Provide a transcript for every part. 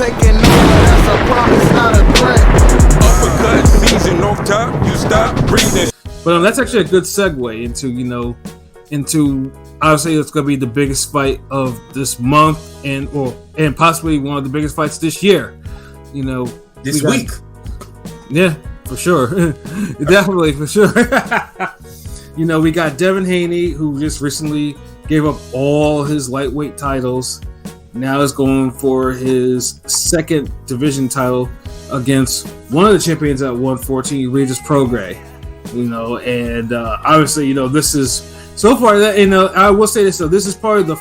taking over, that's a promise, not a threat. Uppercut, season off top, you stop breathing. But that's actually a good segue into obviously it's going to be the biggest fight of this month and possibly one of the biggest fights this year. This week. Yeah, for sure. Definitely, for sure. We got Devin Haney, who just recently gave up all his lightweight titles. Now is going for his second division title against one of the champions at 114, Regis Prograis. And obviously, this is so far that I will say this though, this is probably the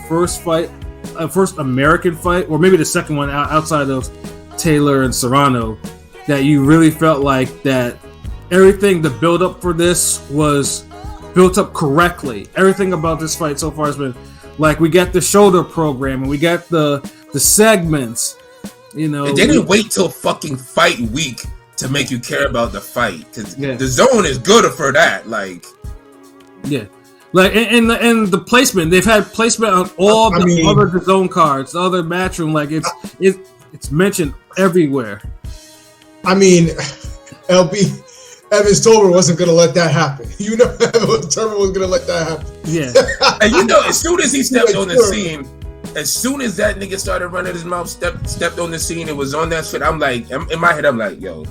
first American fight, or maybe the second one outside of Taylor and Serrano, that you really felt like that everything, the build up for this was built up correctly. Everything about this fight so far has been like, we got the shoulder program and we got the segments, And they didn't wait till fucking fight week to make you care about the fight, because the zone is good for that. And the placement, they've had placement on all other zone cards, the other matchroom. Like it's mentioned everywhere. I mean, LB. Evan Tobler wasn't going to let that happen. Evan Tobler was going to let that happen. Yeah. And as soon as he stepped on the scene, as soon as that nigga started running his mouth, stepped on the scene, it was on that shit. I'm like, in my head, I'm like, yo,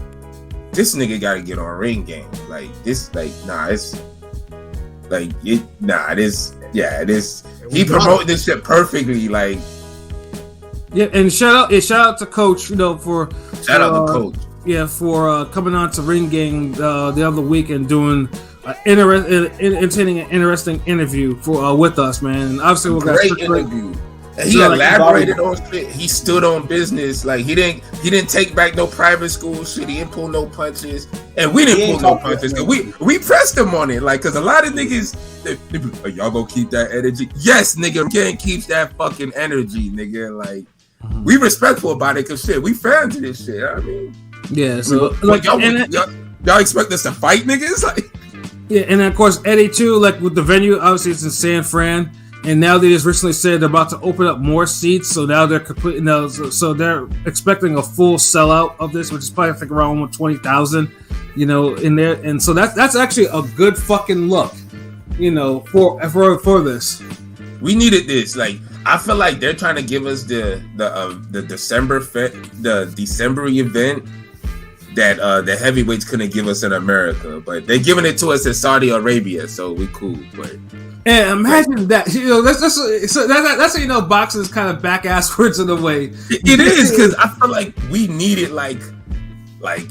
this nigga got to get on ring game. Like, this, like, nah, it's, like, it, nah, this, yeah, this, he promoted this shit perfectly, like. Yeah, and shout out to Coach, for. Shout out to Coach. Yeah, for coming on to Ring Gang the other week and doing entertaining and interesting interview with us, man. And obviously, we got great interview. And he elaborated on shit. He stood on business. Like he didn't take back no private school shit. He didn't pull no punches, and we didn't pull no punches. We pressed him on it, like, because a lot of niggas, they be like, y'all gonna keep that energy? Yes, nigga, can't keep that fucking energy, nigga. Like, we respectful about it, cause shit, we fans of this shit. I mean. Yeah, so like y'all expect us to fight niggas? Like, yeah, and then of course Eddie too, like with the venue, obviously it's in San Fran, and now they just recently said they're about to open up more seats, so now they're complete. So they're expecting a full sellout of this, which is probably I think around 20,000, in there, and so that's actually a good fucking look, for this. We needed this. Like, I feel like they're trying to give us the December event that the heavyweights couldn't give us in America, but they're giving it to us in Saudi Arabia, so we cool. But yeah, imagine that. That's how boxing's kind of back asswards in a way. It is, because I feel like we need it, like what,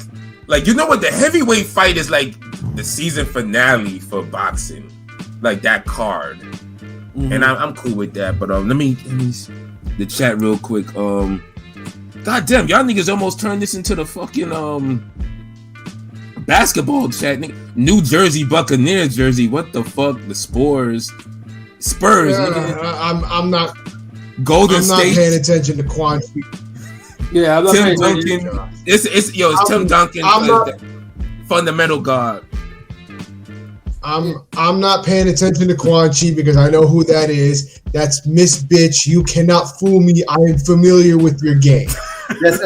the heavyweight fight is like the season finale for boxing, like that card, and I'm cool with that. But let me the chat real quick. God damn, y'all niggas almost turned this into the fucking basketball chat. New Jersey Buccaneers jersey. What the fuck? The Spurs, nigga. I'm not. Golden State. I'm not paying attention to Quan. Yeah, I'm not Tim Duncan. It's Tim Duncan, fundamental guard. I'm not paying attention to Quan Chi because I know who that is. That's Miss Bitch. You cannot fool me. I am familiar with your game. That's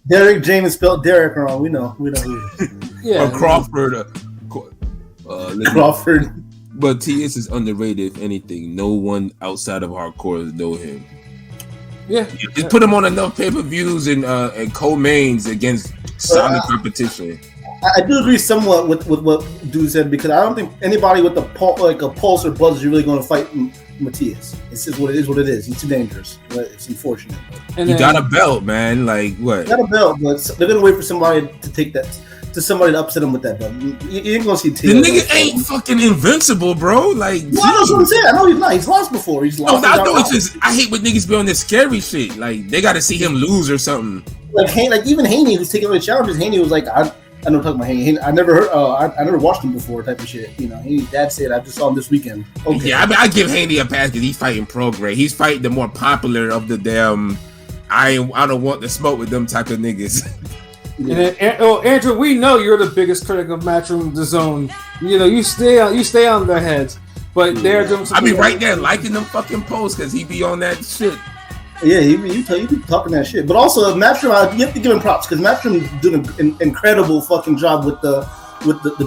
Derek James spelled Derek wrong. We know who it is. Yeah, or Crawford. Crawford. But TS is underrated. If anything, no one outside of hardcore know him. Yeah, just put him on enough pay-per-views and co-mains against solid competition. I do agree somewhat with what Dude said, because I don't think anybody with a pulse or buzz is really going to fight Matias. It's just what it is. What it is. He's too dangerous. But it's unfortunate. And he got a belt, man. Like what? He got a belt, but they're going to wait for somebody to take that. To somebody to upset him with that belt. You ain't gonna see Taylor. The nigga ain't fucking invincible, bro. Like, well, that's what I'm saying. I know he's not. He's lost before. He's lost. I know. It's just I hate when niggas be on this scary shit. Like, they got to see him lose or something. Like even Haney, who's taking away challenges. Haney was like, I know talking about Haney. I never heard. I never watched him before. Type of shit. Dad said I just saw him this weekend. Okay. Yeah, I give Haney a pass because he's fighting Prograis. He's fighting the more popular of the damn. I don't want to smoke with them type of niggas. Yeah. And Andrew, we know you're the biggest critic of Matchroom The Zone. You stay on their heads, but they're doing something. I be right there liking them fucking posts because he be on that shit. Yeah, you be talking that shit. But also, Matchroom, you have to give him props because Matchroom doing an incredible fucking job with the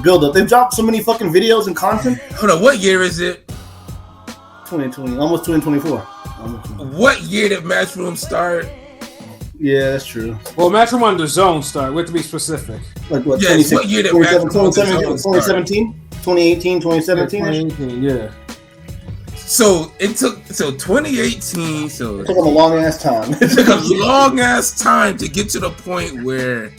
build up. They've dropped so many fucking videos and content. Hold on, what year is it? 2020, almost 2024. What year did Matchroom start? Yeah, that's true. Well, Matchroom on the Zone start. We have to be specific. Like what? Yes, what year did Matchroom on the Zone start? 2017, 2018, 2017. 2018, yeah. So it took 2018. So it took them a long ass time. It took a long ass time to get to the point where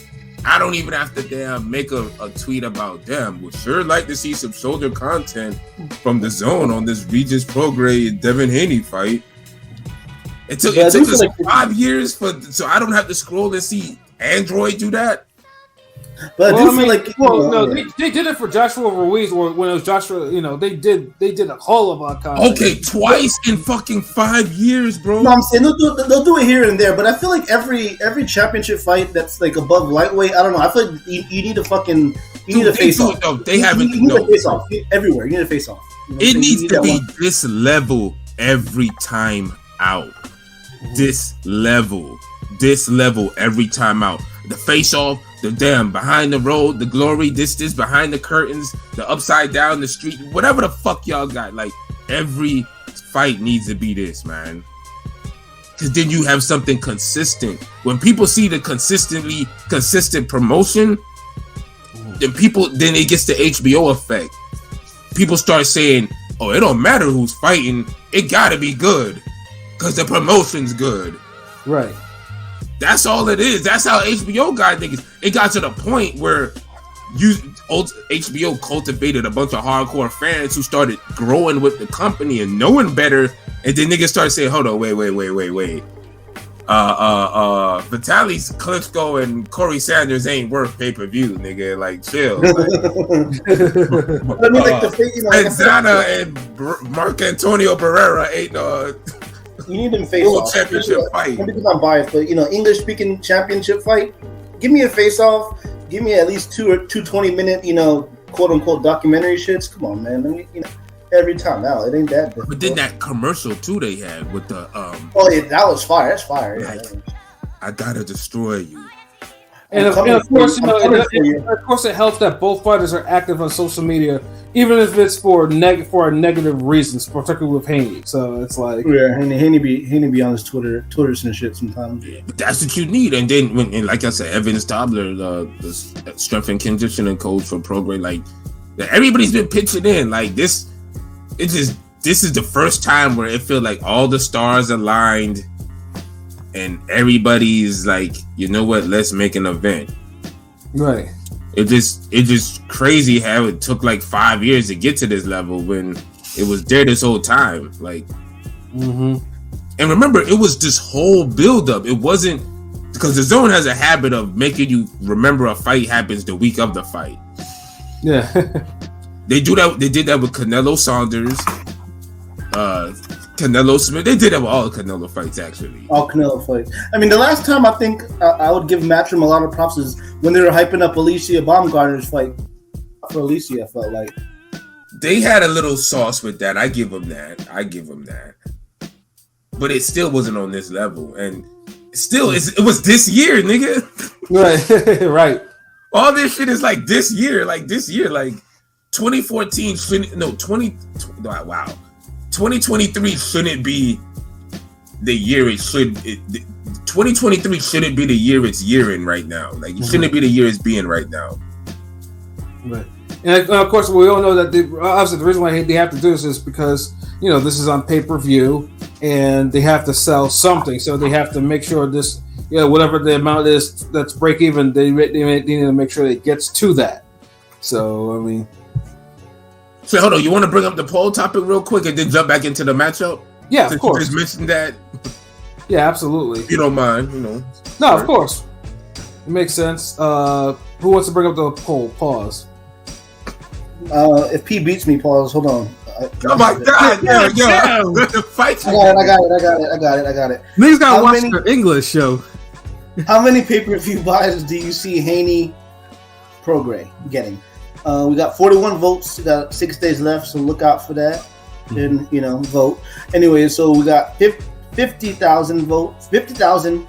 I don't even have to damn make a tweet about them. Would sure like to see some shoulder content from the Zone on this Regis Prograis Devin Haney fight. It took us like 5 years so I don't have to scroll and see Android do that. But I do feel like they did it for Joshua Ruiz when it was Joshua. They did a whole lot of content. Okay, twice in fucking 5 years, bro. No, I'm saying they'll do it here and there, but I feel like every championship fight that's like above lightweight, I don't know. I feel like you need a fucking need a face off. No, they haven't. You need a face off everywhere. You need a face off. It needs to be this level every time out. This level every time out. The face off. The damn behind the road, the glory, this behind the curtains, the upside down, the street, whatever the fuck y'all got. Like every fight needs to be this, man. Because then you have something consistent. When people see the consistent promotion, then it gets the HBO effect. People start saying, "Oh, it don't matter who's fighting, it gotta be good, because the promotion's good." Right. That's all it is. That's how HBO got niggas. It got to the point where HBO cultivated a bunch of hardcore fans who started growing with the company and knowing better. And then niggas started saying, "Hold on, wait. Vitaly Klitschko and Corey Sanders ain't worth pay-per-view, nigga. Like, chill." And Zana and Marc Antonio Barrera ain't you need them face off. Championship fight. Because I'm biased, but English speaking championship fight. Give me a face off. Give me at least two 20-minute, quote unquote documentary shits. Come on, man. Let me, every time now it ain't that difficult. But then that commercial too they had with the Oh yeah, that was fire. That's fire. Like, I gotta destroy you. And of course, of course, it helps that both fighters are active on social media, even if it's for negative reasons, particularly with Haney. So it's like, yeah, Haney be on his Twitters and shit sometimes. Yeah, but that's what you need. And then and like I said, Evans Tobler, the strength and conditioning coach for Prograis, like everybody's been pitching in. Like this is the first time where it feels like all the stars aligned. And everybody's like, you know what? Let's make an event. Right. It just crazy how it took like 5 years to get to this level when it was there this whole time. Like, and remember, it was this whole build up. It wasn't because the Zone has a habit of making you remember a fight happens the week of the fight. Yeah. They do that. They did that with Canelo Saunders. Canelo Smith. They did that with all the Canelo fights, actually. All Canelo fights. I mean, the last time I think I would give Matchroom a lot of props is when they were hyping up Alicia Baumgartner's fight for Alicia. I felt like they had a little sauce with that. I give them that. But it still wasn't on this level, and still, it was this year, nigga. Right, right. All this shit is like this year, like 2014 shouldn't. No, 2023 shouldn't be the year it should. 2023 shouldn't be the year it's yearing right now. Like it shouldn't be the year it's being right now. Right, and of course we all know that obviously the reason why they have to do this is because this is on pay-per-view and they have to sell something, so they have to make sure this whatever the amount is that's break even, they need to make sure it gets to that. So I mean. So hold on, you want to bring up the poll topic real quick and then jump back into the matchup? Yeah, since of course. You just mentioned that. Yeah, absolutely. If you don't mind, No, of course. It makes sense. Who wants to bring up the poll? Pause. If P beats me, pause. Hold on. Oh my God! Yo. The fight. I got it. Niggas gotta watch the English show. How many pay-per-view buys do you see Haney Prograis getting? We got 41 votes. We got 6 days left, so look out for that. And vote. Anyway, so we got 50,000 votes, 50,000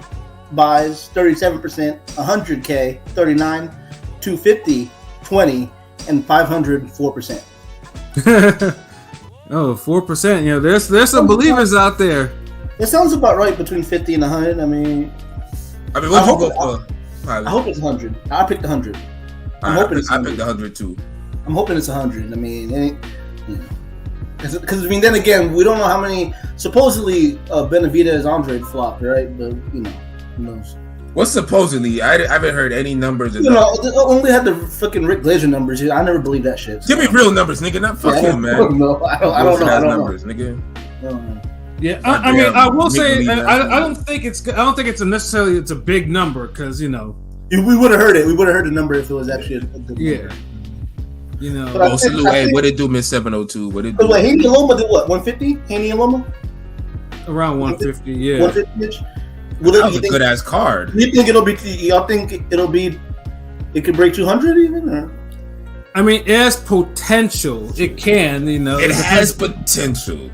buys, 37%, 100K, 39, 250, 20, and 500, 4%. Oh, 4%. You know, there's some believers out there. It sounds about right between 50 and 100. I mean, what you go for? I hope it's 100. I picked 100. I picked 100 too. I'm hoping it's 100. I mean, because I mean, then again, we don't know how many. Supposedly, Benavidez Andre flopped, right? But who knows? What's supposedly? I haven't heard any numbers. Only had the fucking Rick Glazer numbers. I never believed that shit. So. Give me real numbers, nigga. Not fucking man. No, I don't know. Numbers, nigga. Yeah, I mean, I will say, I don't think it's necessarily it's a big number because we would have heard it. We would have heard the number if it was actually a good number. Yeah. What did do, Miss 702? What did do? Haney and Loma did what? 150? Haney and Loma? Around 150, yeah. 150-ish? That was a good ass card. You think y'all think it could break 200 even? Or? I mean, it has potential. It can, It has potential.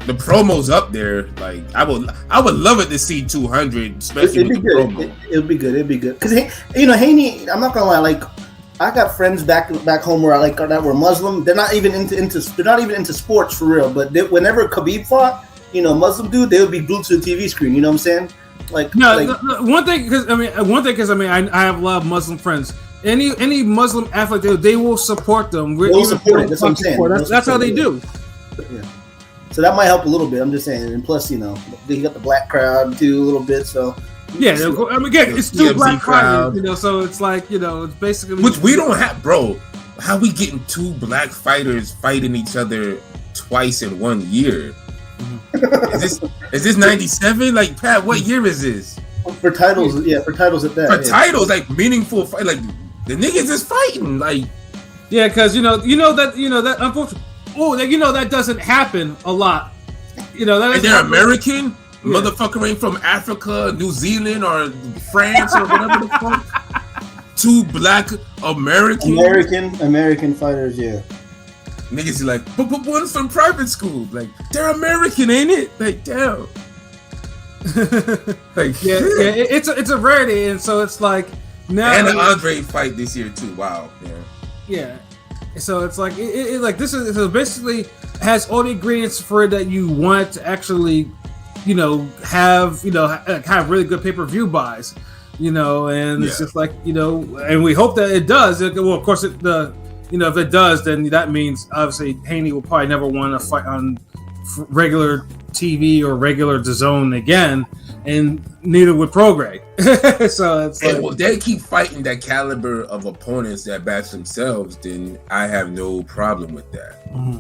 The promo's up there. Like I would love it to see 200, especially with the promo. It'd be good. Because Haney, I'm not gonna lie. Like I got friends back home where that were Muslim. They're not even into sports for real. But whenever Khabib fought, Muslim dude, they would be glued to the TV screen. You know what I'm saying? One thing because I have a lot of Muslim friends. Any Muslim athlete, they will support them. They'll support it. That's what I'm saying. That's how they do. Yeah. So that might help a little bit. I'm just saying, and plus, they got the black crowd too a little bit. So yeah, I mean, again, it's still black crowd, So it's like it's basically which we don't have, bro. How we getting two black fighters fighting each other twice in 1 year? Is this 97? Like Pat, what year is this? For titles, yeah, for titles at that. Titles, like meaningful fight, like the niggas is fighting, like because that unfortunately. Oh, that doesn't happen a lot. And they're American. Yeah. Motherfucker ain't from Africa, New Zealand, or France, or whatever the fuck. Two black American fighters, yeah. Niggas like, but one's from private school. Like, they're American, ain't it? Like, damn. Like, it's a rarity, and so it's like now. And the Andre fight this year too. Wow. Yeah. So it's like this is so basically has all the ingredients for it that you want to actually, have really good pay-per-view buys, and it's just like and we hope that it does. Well, of course, if it does, then that means obviously Haney will probably never want to fight on regular TV or regular DAZN again, and neither would Prograis. So it's well, they keep fighting that caliber of opponents that batch themselves, then I have no problem with that. Mm-hmm.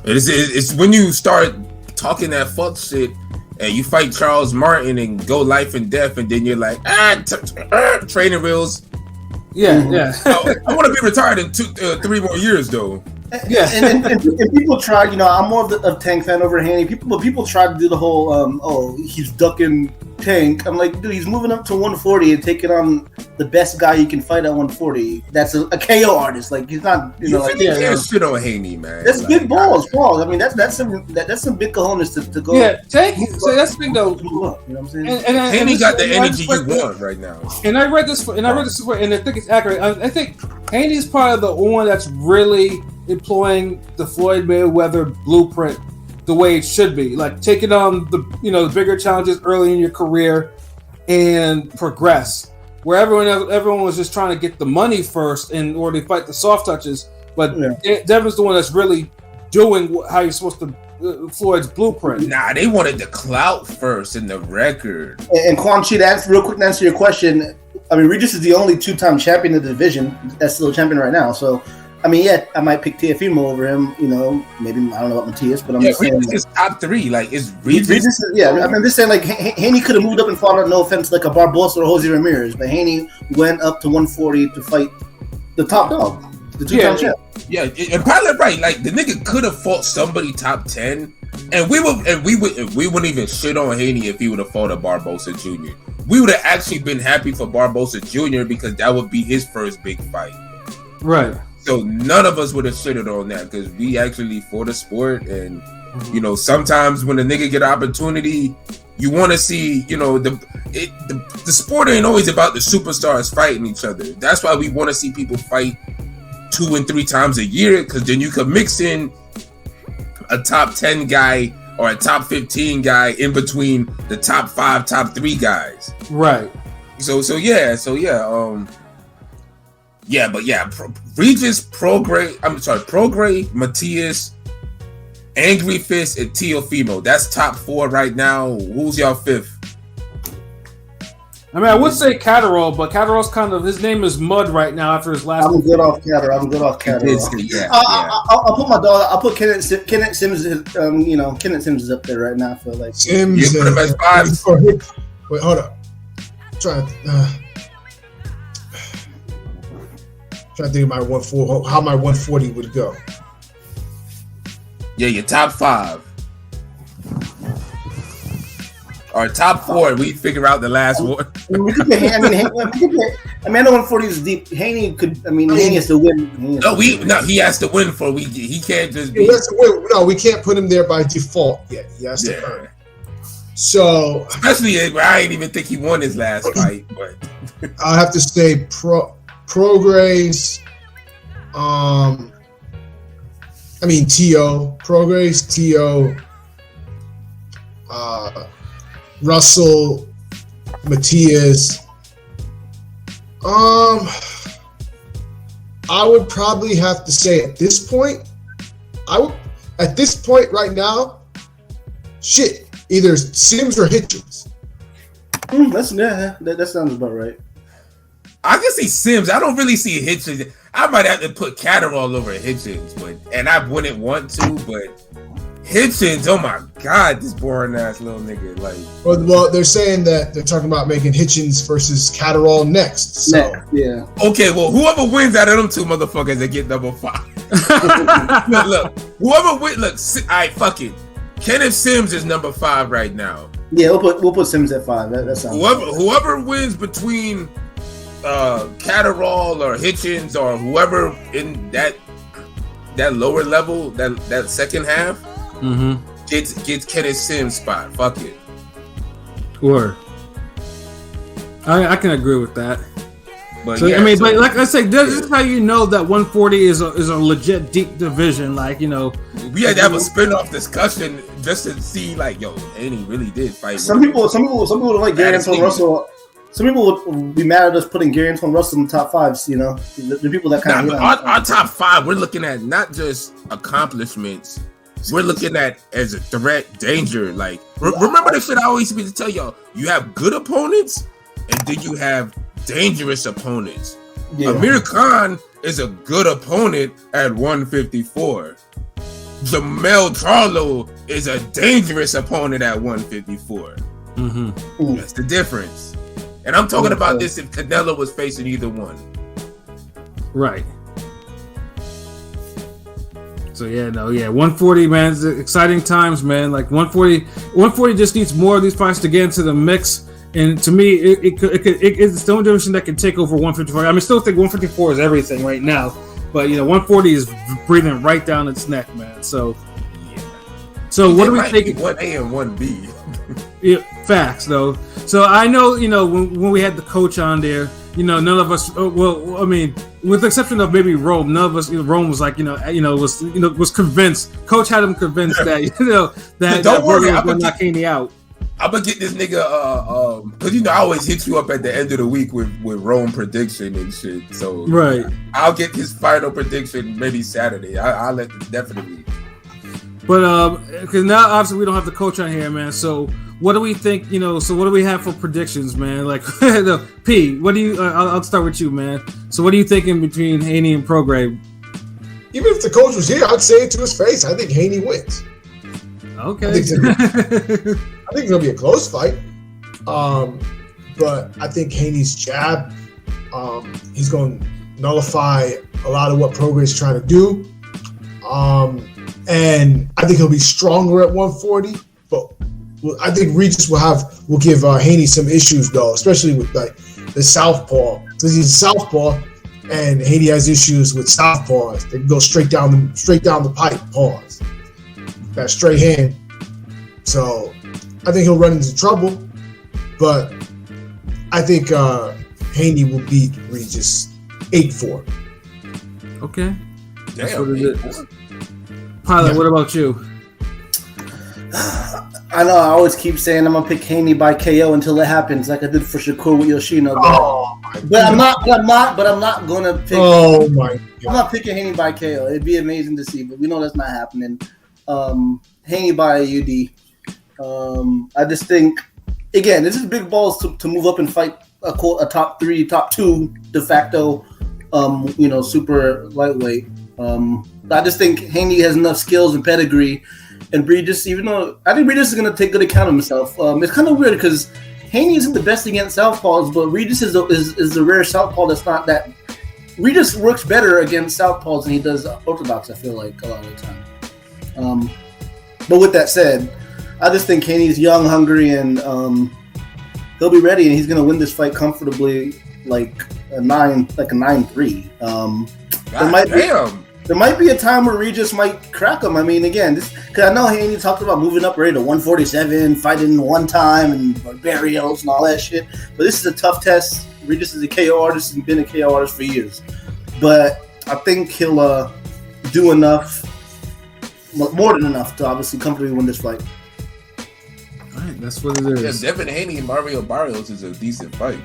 It's when you start talking that fuck shit and you fight Charles Martin and go life and death, and then you're like, training wheels. Yeah. I want to be retired in 3 more years though. Yeah, and people try. I'm more of Tank fan over Haney. People try to do the whole, he's ducking Tank. I'm like, dude, he's moving up to 140 and taking on the best guy he can fight at 140. That's a KO artist. Like he's not, can't shit on Haney, man. That's like, big balls. I mean, that's some big cojones to go. Yeah, Tank. So that's big though. You know what I'm saying? And Haney got the energy you want right now. And I read this, and I think it's accurate. I think Haney's part of the one that's really employing the Floyd Mayweather blueprint the way it should be, like taking on the bigger challenges early in your career and progress. Where everyone was just trying to get the money first in order to fight the soft touches, but Devin's the one that's really doing how you're supposed to. Floyd's blueprint. Nah, they wanted the clout first in the record. And Quan Chi, real quick to answer your question. I mean, Regis is the only 2-time champion of the division that's still a champion right now. So. I mean, I might pick Teofimo over him. Maybe I don't know about Matias, but I'm just saying. Regis is top 3. Like, is Regis? I'm just saying. Like, Haney could have moved up and fought. No offense, like a Barbosa or Jose Ramirez, but Haney went up to 140 to fight the top dog, the 2-time champ. Yeah, and probably right. Like the nigga could have fought somebody top 10, and we wouldn't even shit on Haney if he would have fought a Barbosa Jr. We would have actually been happy for Barbosa Jr. because that would be his first big fight. Right. So none of us would have shitted on that because we actually for the sport, and You know, sometimes when a nigga get an opportunity, you want to see, you know, the sport ain't always about the superstars fighting each other. That's why we want to see people fight 2 and 3 times a year, because then you can mix in a top 10 guy or a top 15 guy in between the top 5, top 3 guys. Right. Regis, Prograis, Matias, Angry Fist, and Teofimo. That's top 4 right now. Who's y'all 5th? I mean, I would say Catterall, but Catterall's kind of, his name is mud right now after his last. I'm good off Catterall. I'll put my dog. I'll put Kenneth Sims. Kenneth Sims is up there right now. I feel like Sims. You put him at 5. Wait, hold up. Trying to think of how my 140 would go. Yeah, your top 5. Or top 4, we figure out the last one. Amanda 140 is deep. Haney could. Haney has to win. He has to win for he can't just be. He has to win. No, we can't put him there by default yet. He has to earn. So, especially, I didn't even think he won his last fight, but I have to say Prograis. Prograis, T.O. Russell, Matias. I would probably have to say at this point right now, either Sims or Hitchens. That sounds about right. I can see Sims. I don't really see Hitchens. I might have to put Catterall over Hitchens, and I wouldn't want to, but Hitchens, oh my God, this boring ass little nigga. Well, they're saying that they're talking about making Hitchens versus Catterall next. So yeah. Okay, well, whoever wins out of them 2 motherfuckers, they get number 5. look, whoever wins, all right, fuck it. Kenneth Sims is number 5 right now. Yeah, we'll put Sims at 5. That sounds. Whoever wins between Catterall or Hitchens or whoever in that lower level, that second half, gets Kenneth Sims' spot. Fuck it. Or I can agree with that. But so, but like I said, this is how you know that 140 is a legit deep division. Like, you know, we had to have a spin-off discussion just to see, like, yo, Haney really did fight. Some people don't like Gary Antoine Russell. Some people would be mad at us putting Gary Antoine Russell in the top 5s. You know, the people that kind of our top 5. We're looking at not just accomplishments. We're looking at as a threat, danger. Like, remember the shit I always used to tell y'all: you have good opponents, and then you have dangerous opponents. Yeah. Amir Khan is a good opponent at 154. Jamel Charlo is a dangerous opponent at 154. That's the difference. And I'm talking about this if Canelo was facing either one. Right. So 140, man, it's exciting times, man. Like 140 just needs more of these fights to get into the mix. And to me, it's the only division that can take over 154. I mean, still think 154 is everything right now, but 140 is breathing right down its neck, man. So, what do we think? 1A and 1B. Yeah, facts though. So I know, when we had the coach on there, none of us. Well, I mean, with the exception of maybe Rome, none of us. Rome was like, was convinced. Coach had him convinced that that Burger was going to knock Haney out. I'm gonna get this nigga, because I always hit you up at the end of the week with Rome prediction and shit. So right, I'll get his final prediction maybe Saturday. I'll let definitely. But because now obviously we don't have the coach on here, man. So what do we think? So what do we have for predictions, man? Like, P, what do you? I'll start with you, man. So what are you thinking between Haney and Prograis? Even if the coach was here, I'd say it to his face. I think Haney wins. Okay. I think it's gonna be a close fight. But I think Haney's jab, he's gonna nullify a lot of what Prograis is trying to do. And I think he'll be stronger at 140. But I think Regis will give Haney some issues though, especially with like the southpaw, because he's a southpaw, and Haney has issues with southpaws. They go straight down the pipe. Pause. that straight hand. So I think he'll run into trouble, but I think Haney will beat Regis 8-4. Okay. That's Damn, what it is. Pilot, what about you? I know I always keep saying I'm gonna pick Haney by KO until it happens, like I did for Shakur with Yoshino. But I'm not gonna pick. Oh my God! I'm not picking Haney by KO. It'd be amazing to see, but we know that's not happening. Haney by UD. I just think, again, this is big balls to move up and fight a top 3, top 2 de facto, super lightweight. I just think Haney has enough skills and pedigree. And Regis, even though I think Regis is going to take good account of himself, it's kind of weird because Haney isn't the best against southpaws, but Regis is the rare southpaw that's not that. Regis works better against southpaws than he does orthodox, I feel like, a lot of the time. But with that said, I just think Haney's young, hungry, and he'll be ready, and he's going to win this fight comfortably, like a 9-3. There might be a time where Regis might crack him. I mean, again, because I know Haney talked about moving up already to 147, fighting one time and burials and all that shit. But this is a tough test. Regis is a KO artist and been a KO artist for years. But I think he'll do enough, more than enough, to obviously comfortably win this fight. All right, that's what it is. Yeah, Devin Haney and Mario Barrios is a decent fight.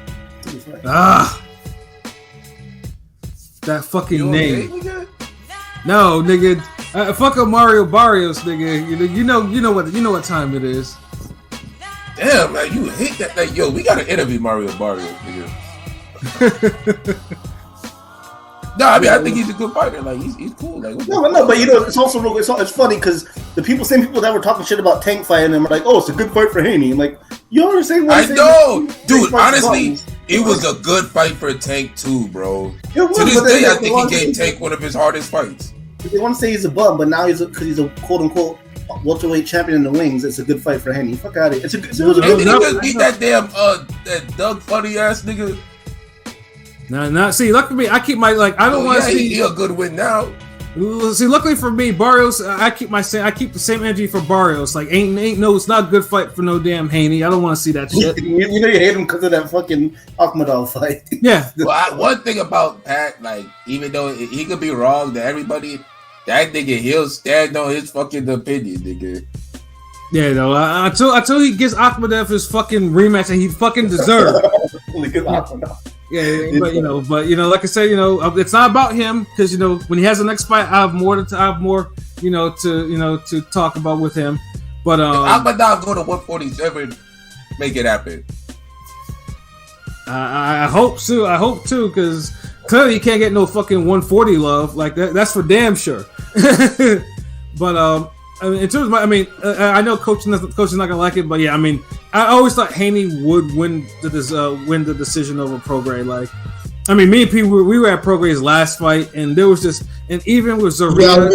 That fucking name. No, nigga. Fuck up Mario Barrios, nigga. You know what time it is. Damn, man, you hate that. Like, yo, we gotta interview Mario Barrios, nigga. No, I mean, I think he's a good fighter. Like, he's cool. Like, no, but it's also real. It's funny because same people that were talking shit about Tank fighting him are like, oh, it's a good fight for Haney. I'm like, you know what I'm saying? I know, dude. Honestly, it was a good fight for Tank too, bro. To this day, I think he gave Tank one of his hardest fights. They want to say he's a bum, but now because he's a quote unquote welterweight champion in the wings, it's a good fight for Haney. Fuck out of here. Did he just beat that damn that Doug funny ass nigga? Nah. See, luckily, I keep my I don't want to see. He a good win now. See, luckily for me, Barrios, I keep the same energy for Barrios. Like, it's not a good fight for no damn Haney. I don't want to see that shit. You hate him because of that fucking Akhmadov fight. Yeah. Well, one thing about Pat, like, even though he could be wrong to everybody, that nigga, he'll stand on his fucking opinion, nigga. Yeah, no. Until he gives Akhmadov his fucking rematch that he fucking deserves. Yeah, but like I said, it's not about him because when he has the next fight, I have more to talk about with him. But if Akhmadov go to 147, make it happen. I hope so. I hope too, because clearly you can't get no fucking 140 love like that. That's for damn sure. But in terms of I know coach is not gonna like it, but yeah, I mean, I always thought Haney would win the decision over Prograis. Like, I mean, me and Pete, we were at Prograis' last fight, and there was and even with Zorrilla,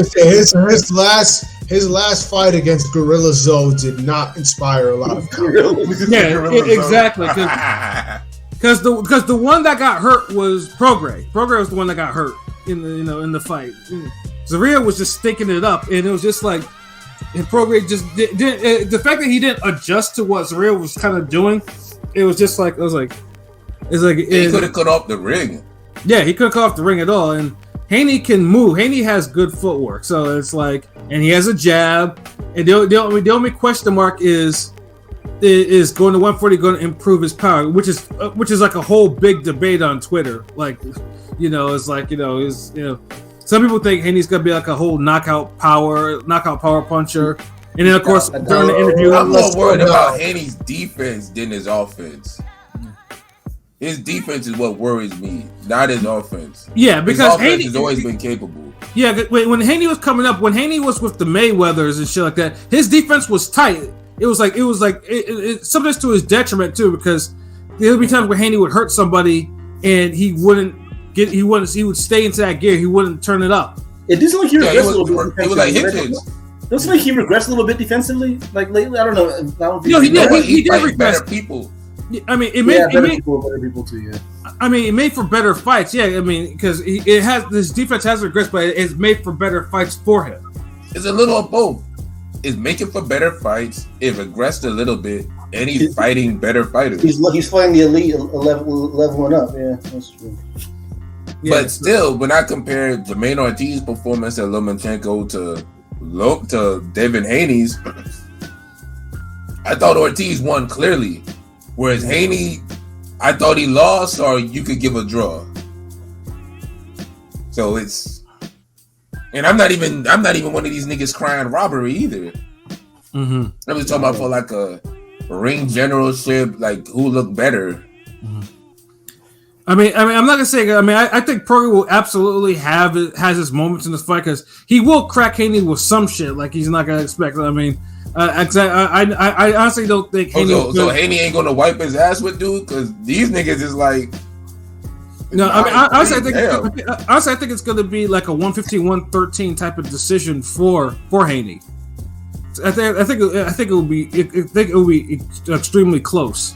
his last fight against Gorilla Zoe did not inspire a lot of confidence. Yeah, exactly. Because the one that got hurt was Prograis. Prograis was the one that got hurt in the fight. Zorrilla was just stinking it up, and it was just like. And Prograis just didn't. The fact that he didn't adjust to what Zorrilla was kind of doing, it was just like he could have cut off the ring. Yeah, he couldn't cut off the ring at all. And Haney can move. Haney has good footwork, so it's like, and he has a jab. And the only question mark is going to 140 going to improve his power, which is like a whole big debate on Twitter. Like, it's like some people think Haney's gonna be like a whole knockout power puncher, and then of course during the interview, I'm more worried about Haney's defense than his offense. His defense is what worries me, not his offense. Yeah, because Haney has always been capable. Yeah, when Haney was coming up, when Haney was with the Mayweathers and shit like that, his defense was tight. It was like sometimes to his detriment too, because there would be times where Haney would hurt somebody and he would stay into that gear. He wouldn't turn it up. It doesn't like he regressed a little bit. It was like Hitchens. Doesn't like he regressed a little bit defensively. Like lately, I don't know. He did regress. Better people. I mean, better people too. Yeah. I mean, it made for better fights. Yeah, I mean, because his defense has regressed, but it's made for better fights for him. It's a little of both. is making for better fights. It regressed a little bit, and he's fighting better fighters. He's fighting the elite leveling up. Yeah, that's true. But still, when I compare Jermaine Ortiz's performance at Lomachenko to Devin Haney's, I thought Ortiz won clearly, whereas Haney, I thought he lost, or you could give a draw. So it's, and I'm not even one of these niggas crying robbery either. Mm-hmm. I was talking about for like a ring generalship, like who looked better. Mm-hmm. I mean, I'm not gonna say. I think Prograis will absolutely has his moments in this fight because he will crack Haney with some shit like he's not gonna expect. I mean, I honestly don't think Haney. So Haney ain't gonna wipe his ass with dude because these niggas is like. No, I mean, honestly, I think it's gonna be like a 115-113 type of decision for Haney. I think it will be extremely close.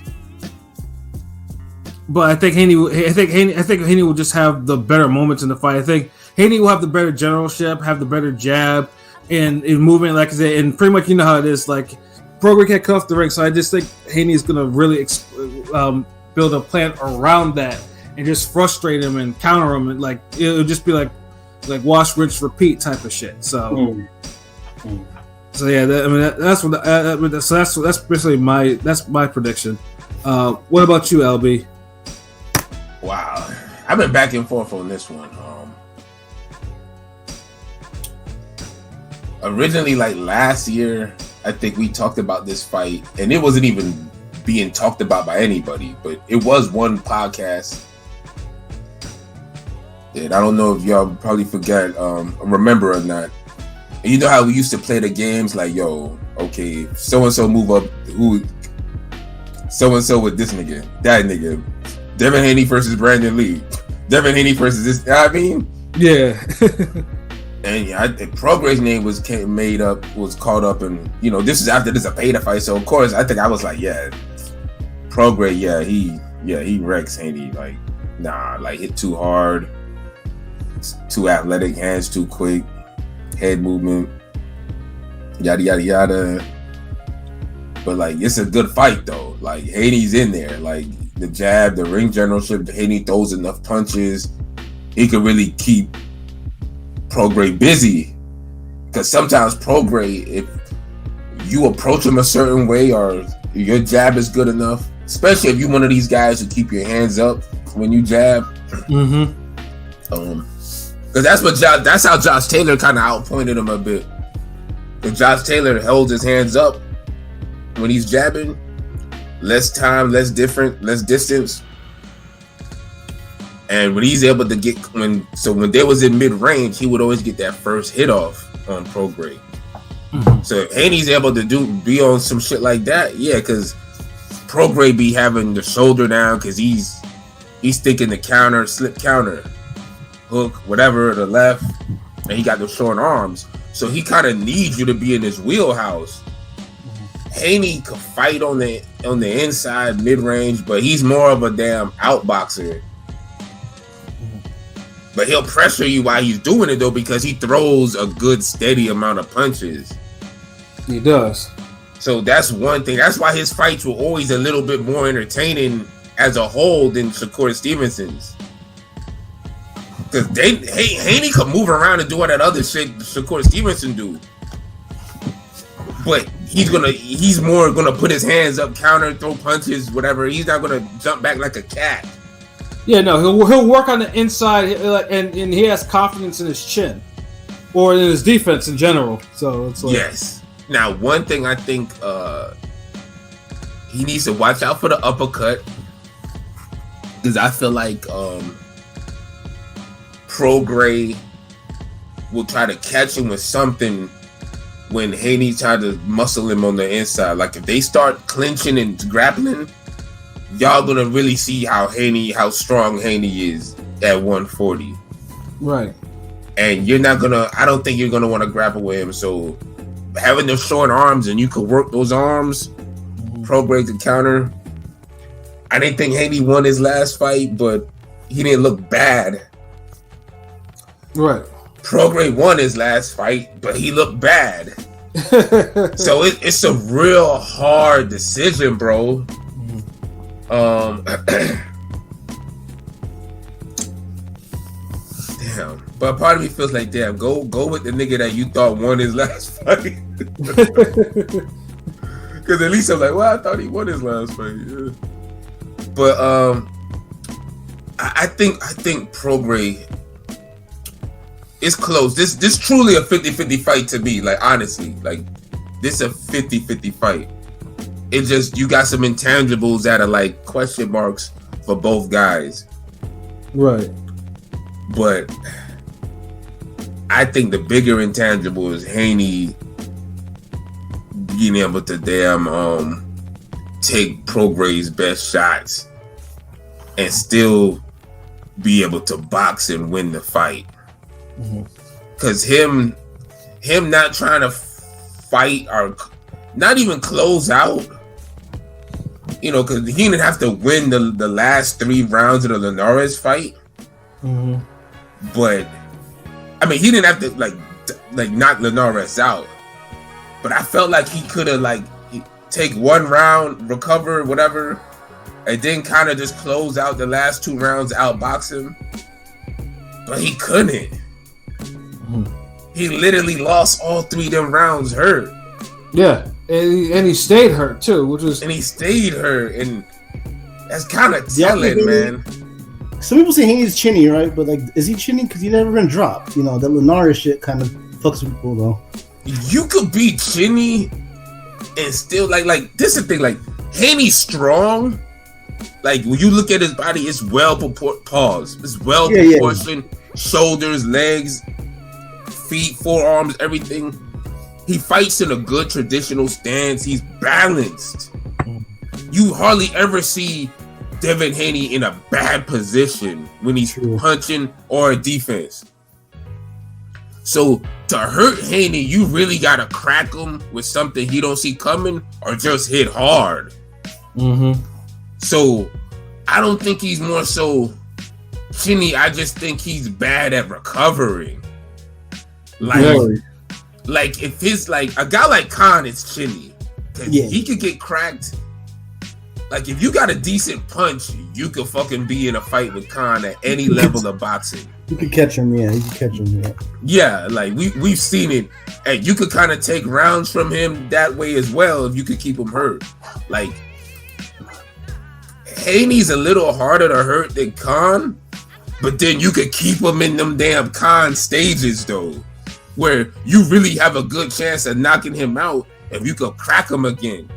But I think Haney will just have the better moments in the fight. I think Haney will have the better generalship, have the better jab, and in movement, like I said, and pretty much you know how it is. Like Prograis can't cut off the ring, so I just think Haney is gonna really build a plan around that and just frustrate him and counter him, and like it'll just be like wash, rinse, repeat type of shit. So. So yeah, that's basically my prediction. What about you, LB? Wow, I've been back and forth on this one. Originally, like last year, I think we talked about this fight, and it wasn't even being talked about by anybody, but it was one podcast. And I don't know if y'all probably forget, remember or not. And you know how we used to play the games like, yo, okay, so and so move up, who, so and so with this nigga, that nigga. Devin Haney versus Brandon Lee. Devin Haney versus this. You know what I mean? Yeah. And yeah, Prograis' name was caught up, and you know this is after this Zapata fight. So of course, I think I was like, yeah, Prograis, he wrecks Haney. Like, nah, like hit too hard, too athletic, hands too quick, head movement, yada yada yada. But like, it's a good fight though. Like Haney's in there, like. The jab, the ring generalship, Haney throws enough punches. He could really keep Prograis busy. Because sometimes Prograis, if you approach him a certain way or your jab is good enough, especially if you're one of these guys who keep your hands up when you jab. Mm-hmm. Because that's how Josh Taylor kind of outpointed him a bit. Because Josh Taylor holds his hands up when he's jabbing. Less time, less distance. And when he's able to get when they was in mid range, he would always get that first hit off on Prograis. Mm-hmm. So Haney's able to be on some shit like that, yeah, because Prograis be having the shoulder down because he's thinking the counter, slip counter, hook, whatever, the left, and he got the short arms. So he kind of needs you to be in his wheelhouse. Haney could fight on the inside mid range, but he's more of a damn outboxer. But he'll pressure you while he's doing it though, because he throws a good steady amount of punches. He does. So that's one thing. That's why his fights were always a little bit more entertaining as a whole than Shakur Stevenson's. Because Haney could move around and do all that other shit Shakur Stevenson do. But he's more gonna put his hands up, counter, throw punches, whatever. He's not gonna jump back like a cat. Yeah, no, he'll work on the inside, and he has confidence in his chin, or in his defense in general. So it's like, yes. Now, one thing I think he needs to watch out for the uppercut, because I feel like Prograis will try to catch him with something when Haney tried to muscle him on the inside. Like if they start clinching and grappling, y'all gonna really see how strong Haney is at 140. Right. And I don't think you're gonna want to grapple with him. So having those short arms and you could work those arms, Prograis could counter. I didn't think Haney won his last fight, but he didn't look bad. Right. Prograis won his last fight, but he looked bad. So it's a real hard decision, bro. Damn. But part of me feels like, damn, go with the nigga that you thought won his last fight. Because at least I'm like, well, I thought he won his last fight. Yeah. But I think Prograis is close. This truly a 50-50 fight to me. Like, honestly, like, this a 50-50 fight. It just, you got some intangibles that are like question marks for both guys. Right. But I think the bigger intangible is Haney being able to take Prograis' best shots and still be able to box and win the fight. Because him not trying to fight or not even close out, you know, because he didn't have to win the last 3 rounds of the Linares fight. But I mean, he didn't have to like knock Linares out. But I felt like he could have like take 1 round, recover, whatever, and then kind of just close out the last 2 rounds, outbox him. But he couldn't. He literally lost all 3 of them rounds hurt. Yeah, and he stayed hurt too, which was. And he stayed hurt, and that's kind of telling, man. Some people say Haney's chinny, right? But like, is he chinny because he's never been dropped? You know, that Linares shit kind of fucks with people, though. You could be chinny and still like this is the thing. Like, Haney's strong. Like, when you look at his body, it's well proportioned. It's well proportioned. Shoulders, legs, feet, forearms, everything. He fights in a good traditional stance. He's balanced. You hardly ever see Devin Haney in a bad position when he's punching or a defense. So to hurt Haney, you really gotta crack him with something he don't see coming or just hit hard. So I don't think he's more so chinny. I just think he's bad at recovering. Like if his like a guy like Khan is chinny, he could get cracked. Like, if you got a decent punch, you could fucking be in a fight with Khan at any level of boxing. You can catch him, yeah. You can catch him, yeah. Yeah, like we've seen it, and you could kind of take rounds from him that way as well if you could keep him hurt. Like, Haney's a little harder to hurt than Khan, but then you could keep him in them damn Khan stages though, where you really have a good chance of knocking him out if you could crack him again.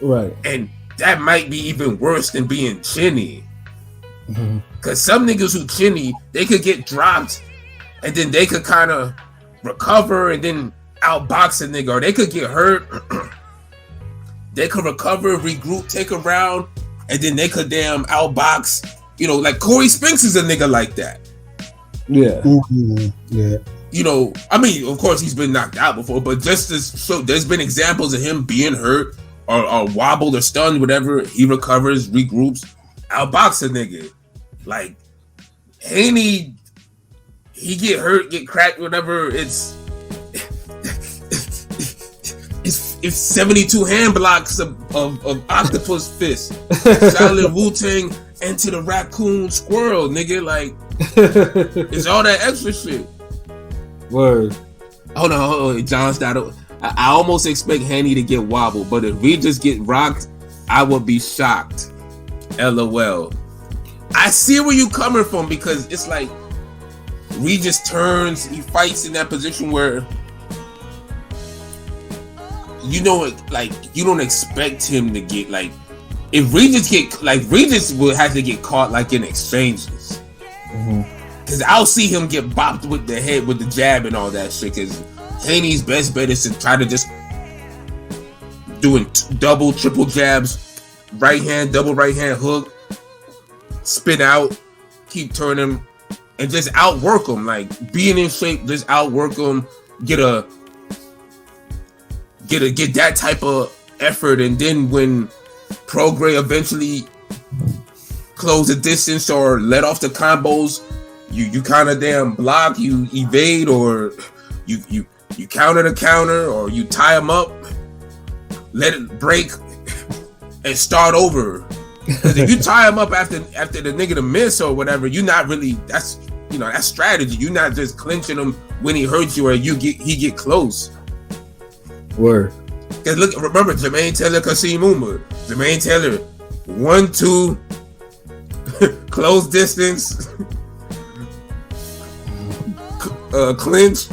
Right. And that might be even worse than being chinny. Because some niggas who chinny, they could get dropped and then they could kind of recover and then outbox a nigga, or they could get hurt. They could recover, regroup, take a round, and then they could damn outbox. You know, like Corey Spinks is a nigga like that. Yeah. Yeah. You know, I mean, of course he's been knocked out before, but just as so there's been examples of him being hurt or wobbled or stunned, whatever. He recovers, regroups, outbox a nigga. Like, Haney, he get hurt, get cracked, whatever. It's 72 hand blocks of octopus fist. Silent Wu-Tang into the raccoon squirrel, nigga. Like, it's all that extra shit. Word. Hold on. John Stoddard. I almost expect Haney to get wobbled, but if we just get rocked, I would be shocked. LOL. I see where you coming from, because it's like Regis turns, he fights in that position where you know, like, you don't expect him to get, like, if Regis will have to get caught like in exchanges. Because I'll see him get bopped with the head with the jab and all that shit. Because Haney's best bet is to try to just doing double, triple jabs, right hand, double right hand hook, spin out, keep turning, and just outwork him. Like, being in shape, just outwork him, get that type of effort, and then when Prograis eventually close the distance or let off the combos, you kind of damn block, you evade, or you you counter the counter, or you tie him up, let it break, and start over. Because if you tie him up after the nigga to miss or whatever, you're not really, that's strategy. You're not just clinching him when he hurts you or he get close. Word. Because remember Jermaine Taylor, Kasim Umar. Jermaine Taylor, 1-2, close distance, clinch.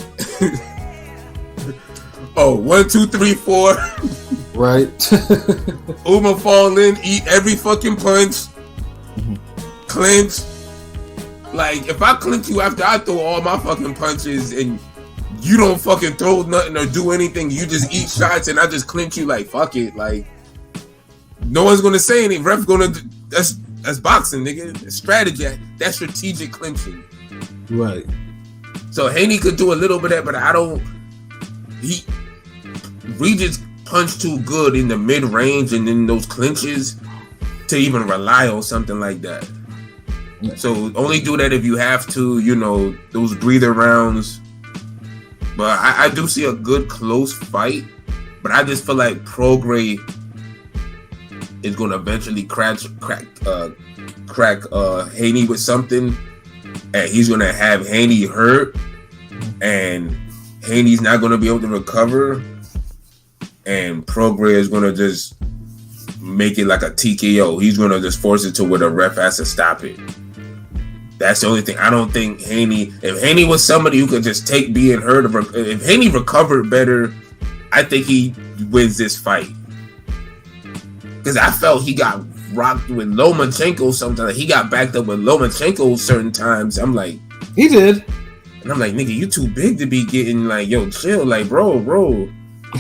1, 2, 3, 4. Right. Umar fall in, eat every fucking punch, clinch. Like, if I clinch you after I throw all my fucking punches and you don't fucking throw nothing or do anything, you just eat shots and I just clinch you, like, fuck it. Like, no one's gonna say anything. Ref gonna, that's boxing, nigga. That's strategy. That's strategic clinching. Right. So Haney could do a little bit of that, but Regis punched too good in the mid-range and in those clinches to even rely on something like that. Yeah. So only do that if you have to, those breather rounds. But I do see a good close fight, but I just feel like Prograis is going to eventually crack Haney with something, and he's going to have Haney hurt, and Haney's not going to be able to recover, and Prograis is going to just make it like a TKO. He's going to just force it to where the ref has to stop it. That's the only thing. I don't think if Haney was somebody who could just take being hurt, if Haney recovered better, I think he wins this fight. Because I felt he got rocked with Lomachenko sometimes. He got backed up with Lomachenko certain times. I'm like, he did. And I'm like, nigga, you too big to be getting like, yo, chill, like, bro.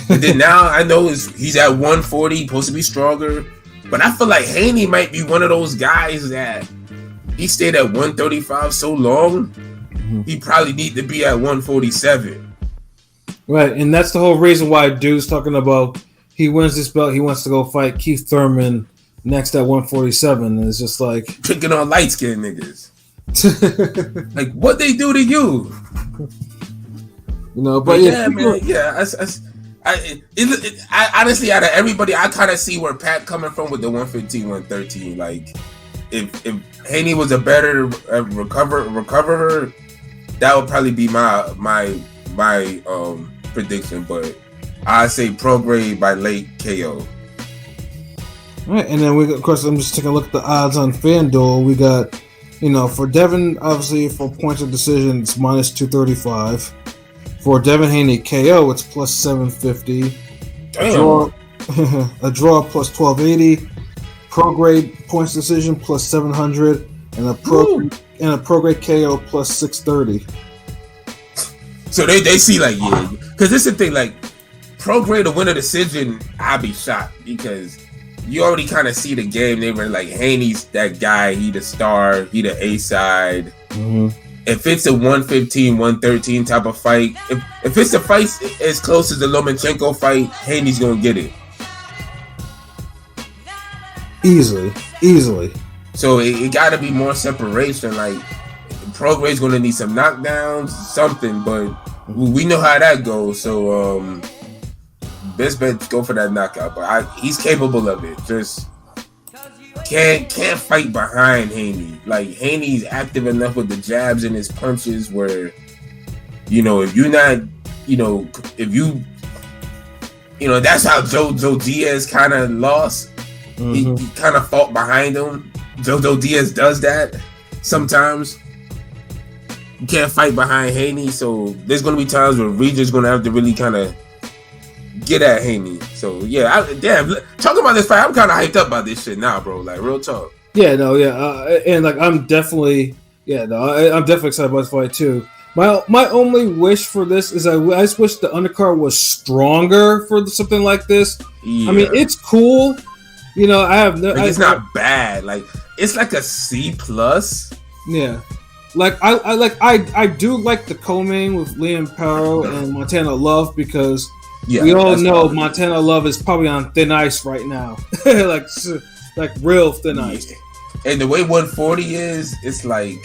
And then now I know he's at 140, supposed to be stronger. But I feel like Haney might be one of those guys that he stayed at 135 so long, he probably need to be at 147. Right, and that's the whole reason why dude's talking about he wins this belt, he wants to go fight Keith Thurman next at 147. And it's just like drinking on light skinned niggas. Like, what they do to you? But I honestly, out of everybody, I kind of see where Pat coming from with the 115, 113. Like, if Haney was a better recoverer, that would probably be my prediction. But I say Prograis by late KO. All right, and then of course, I'm just taking a look at the odds on FanDuel. We got, for Devin, obviously for points of decision, it's minus 235. For Devin Haney KO, it's plus 750. Damn. A draw plus 1280. Prograis points decision plus 700, and a Prograis KO plus 630. So they see like, yeah, because this is the thing, like Prograis to win a decision, I'd be shocked because you already kind of see the game. They were like, Haney's that guy, he the star, he the A side. If it's a 115, 113 type of fight, if it's a fight as close as the Lomachenko fight, Haney's gonna get it. Easily. So it got to be more separation. Like Prograis going to need some knockdowns, something. But we know how that goes. So best bet go for that knockout. But he's capable of it. Just can't fight behind Haney. Like Haney's active enough with the jabs and his punches where if you're not, if you that's how Joe Diaz kind of lost. He kind of fought behind him. Jojo Diaz does that sometimes. You can't fight behind Haney, so there's going to be times where Regis going to have to really kind of get at Haney. So yeah, talking about this fight, I'm kind of hyped up about this shit now, bro. Like real talk. Yeah, no, yeah, and like I'm definitely excited about this fight too. My only wish for this is I just wish the undercard was stronger for something like this. Yeah. I mean, it's cool. It's not bad. Like it's like a C+. Yeah, like I do like the co-main with Liam Paro and Montana Love because we all know Montana Love is probably on thin ice right now, like real thin ice. And the way 140 is, it's like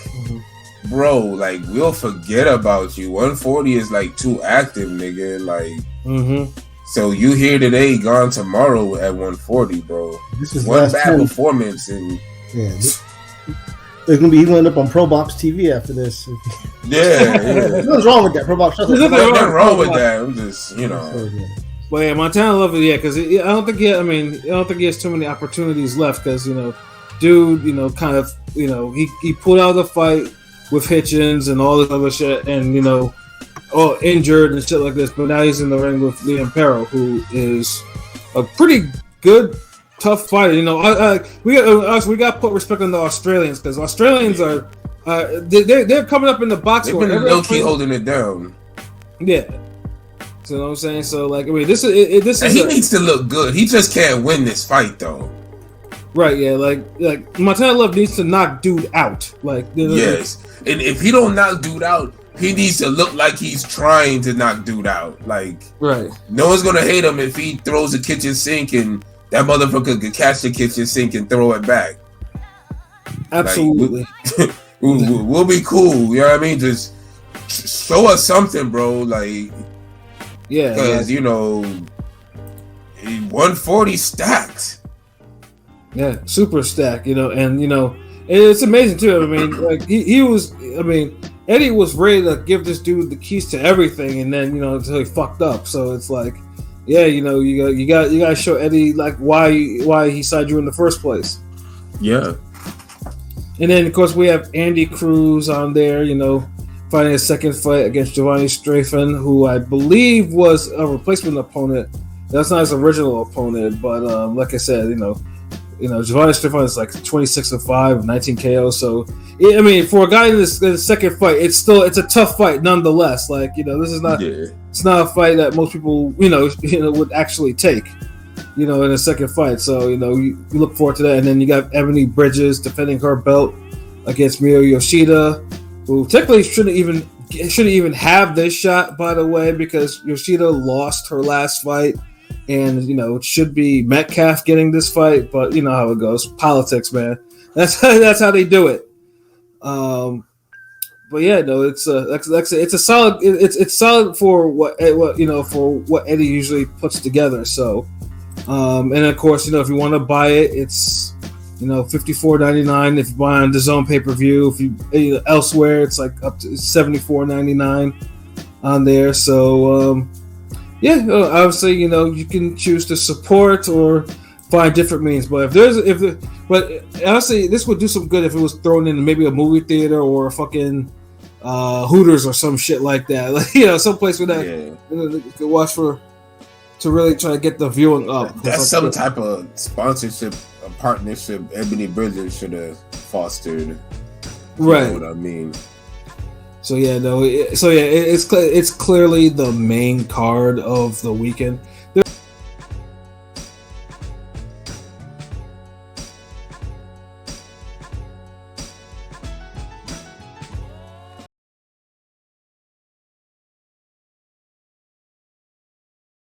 bro, like we'll forget about you. 140 is like too active, nigga. Like, so you here today, gone tomorrow at 140, bro. This is one bad performance, and they're gonna be end up on Pro Box TV after this. Yeah. What's wrong with that? Pro Box. There's nothing wrong with that. I'm just, But yeah, Montana Love it, because I don't think he has too many opportunities left, because dude, kind of, he pulled out of the fight with Hitchens and all this other shit, and all injured and shit like this. But now he's in the ring with Liam Perro, who is a pretty good, tough fighter. We got to put respect on the Australians, because Australians are they're coming up in the box. They've been low key holding it down. Yeah. So, you know what I'm saying? So, like, I mean, this is. And he needs to look good. He just can't win this fight, though. Right? Yeah. Like Montana Love needs to knock dude out. Like, yes. And if he don't knock dude out, he needs to look like he's trying to knock dude out. Like, right. No one's gonna hate him if he throws a kitchen sink and that motherfucker could catch the kitchen sink and throw it back. Absolutely. Like, we'll be cool. You know what I mean? Just show us something, bro. Like. Yeah, because 140 stacked. Yeah, super stacked. And it's amazing too. I mean, like he was. I mean, Eddie was ready to give this dude the keys to everything, and then until he fucked up. So it's like, yeah, you got to show Eddie like why he signed you in the first place. Yeah. And then of course we have Andy Cruz on there. Fighting a second fight against Giovanni Strafen, who I believe was a replacement opponent. That's not his original opponent, but like I said, Giovanni Strafen is like 26-5, 19 KO. So I mean, for a guy in this second fight, it's a tough fight nonetheless. Like this is not it's not a fight that most people would actually take. In a second fight. So you look forward to that, and then you got Ebony Bridges defending her belt against Miyo Yoshida, who technically shouldn't even have this shot, by the way, because Yoshida lost her last fight, and it should be Metcalf getting this fight, but you know how it goes, politics, man. That's how they do it. But yeah, no, it's a solid. It's solid for what Eddie usually puts together. So, and of course, if you want to buy it, it's. $54.99 if you buy on the DAZN pay-per-view. If you elsewhere, it's like up to $74.99 on there. So obviously, you can choose to support or find different means. But but honestly, this would do some good if it was thrown in maybe a movie theater or a fucking Hooters or some shit like that. Like someplace where that you could watch to really try to get the viewing up. That's some type of sponsorship. A partnership Ebony Bridges should have fostered, right? You know what I mean? So it's clearly the main card of the weekend.